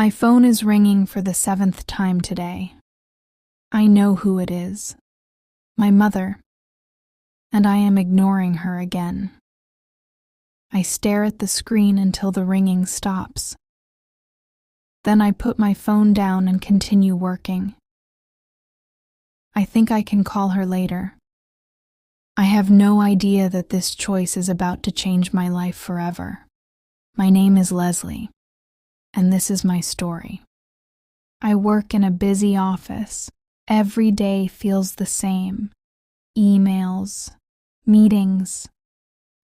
My phone is ringing for the 7th time today. I know who it is. My mother. And I am ignoring her again. I stare at the screen until the ringing stops. Then I put my phone down and continue working. I think I can call her later. I have no idea that this choice is about to change my life forever. My name is Leslie, and this is my story. I work in a busy office. Every day feels the same. Emails, meetings,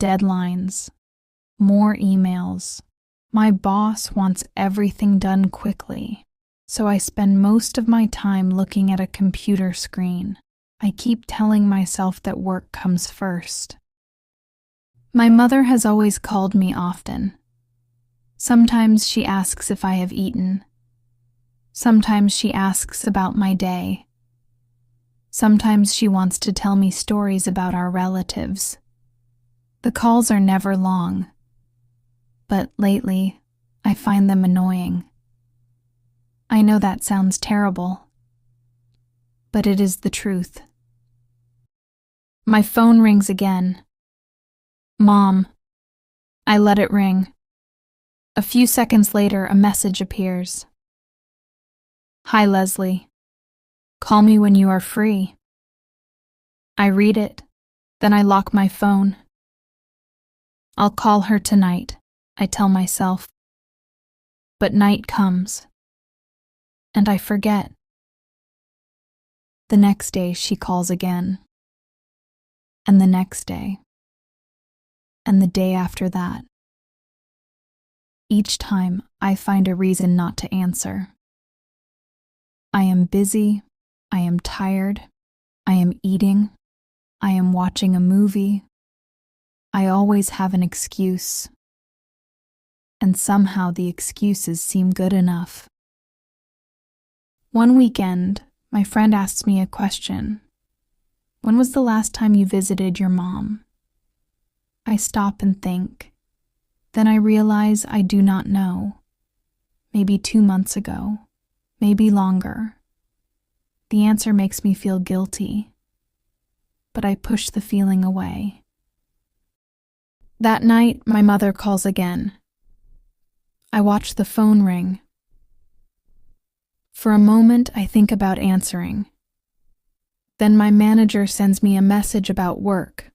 deadlines, more emails. My boss wants everything done quickly, so I spend most of my time looking at a computer screen. I keep telling myself that work comes first. My mother has always called me often. Sometimes she asks if I have eaten. Sometimes she asks about my day. Sometimes she wants to tell me stories about our relatives. The calls are never long, but lately I find them annoying. I know that sounds terrible, but it is the truth. My phone rings again. Mom. I let it ring. A few seconds later, a message appears. Hi, Leslie. Call me when you are free. I read it, then I lock my phone. I'll call her tonight, I tell myself. But night comes, and I forget. The next day she calls again, and the next day, and the day after that. Each time I find a reason not to answer. I am busy, I am tired, I am eating, I am watching a movie. I always have an excuse. And somehow the excuses seem good enough. One weekend, my friend asked me a question. When was the last time you visited your mom? I stop and think. Then I realize I do not know. Maybe 2 months ago, maybe longer. The answer makes me feel guilty, but I push the feeling away. That night, my mother calls again. I watch the phone ring. For a moment, I think about answering. Then my manager sends me a message about work.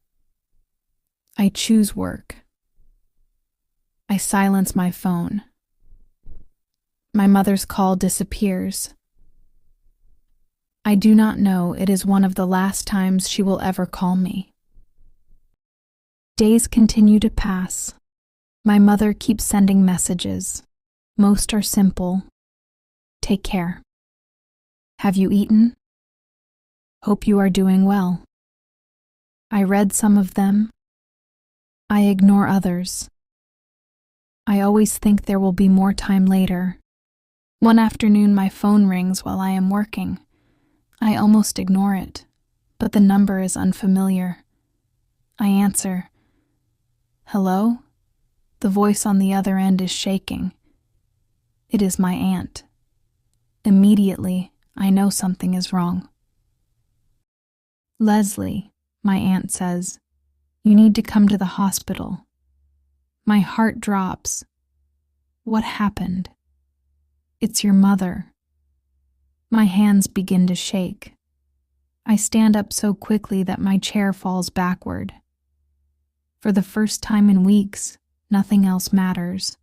I choose work. I silence my phone. My mother's call disappears. I do not know it is one of the last times she will ever call me. Days continue to pass. My mother keeps sending messages. Most are simple. Take care. Have you eaten? Hope you are doing well. I read some of them. I ignore others. I always think there will be more time later. One afternoon my phone rings while I am working. I almost ignore it, but the number is unfamiliar. I answer. Hello? The voice on the other end is shaking. It is my aunt. Immediately, I know something is wrong. Leslie, my aunt says, you need to come to the hospital. My heart drops. What happened? It's your mother. My hands begin to shake. I stand up so quickly that my chair falls backward. For the first time in weeks, nothing else matters.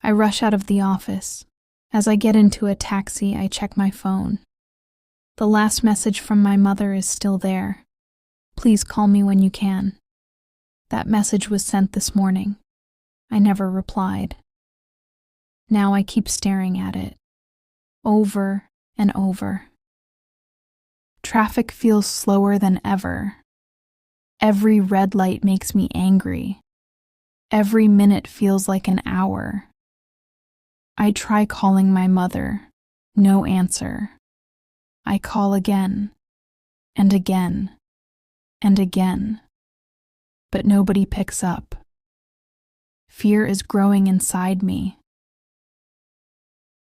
I rush out of the office. As I get into a taxi, I check my phone. The last message from my mother is still there. Please call me when you can. That message was sent this morning. I never replied. Now I keep staring at it, over and over. Traffic feels slower than ever. Every red light makes me angry. Every minute feels like an hour. I try calling my mother. No answer. I call again, and again, and again. But nobody picks up. Fear is growing inside me.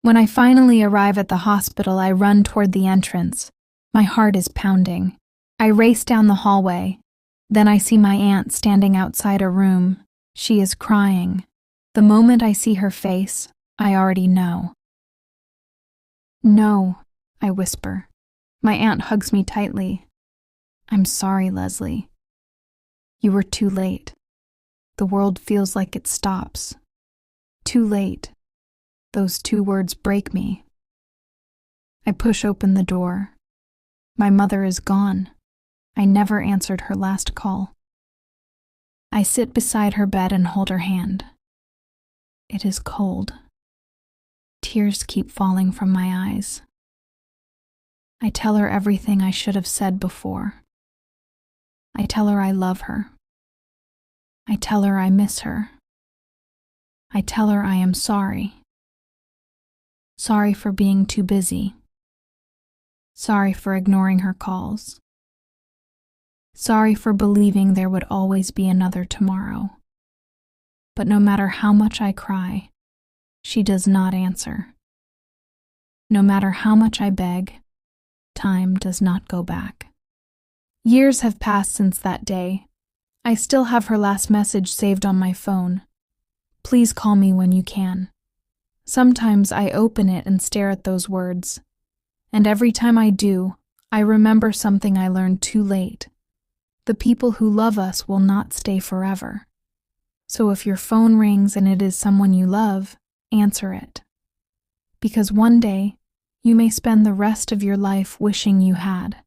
When I finally arrive at the hospital, I run toward the entrance. My heart is pounding. I race down the hallway. Then I see my aunt standing outside a room. She is crying. The moment I see her face, I already know. "No," I whisper. My aunt hugs me tightly. "I'm sorry, Leslie. You were too late. The world feels like it stops. Too late." Those two words break me. I push open the door. My mother is gone. I never answered her last call. I sit beside her bed and hold her hand. It is cold. Tears keep falling from my eyes. I tell her everything I should have said before. I tell her I love her. I tell her I miss her. I tell her I am sorry. Sorry for being too busy. Sorry for ignoring her calls. Sorry for believing there would always be another tomorrow. But no matter how much I cry, she does not answer. No matter how much I beg, time does not go back. Years have passed since that day. I still have her last message saved on my phone. "Please call me when you can." Sometimes I open it and stare at those words. And every time I do, I remember something I learned too late. The people who love us will not stay forever. So if your phone rings and it is someone you love, answer it. Because one day, you may spend the rest of your life wishing you had.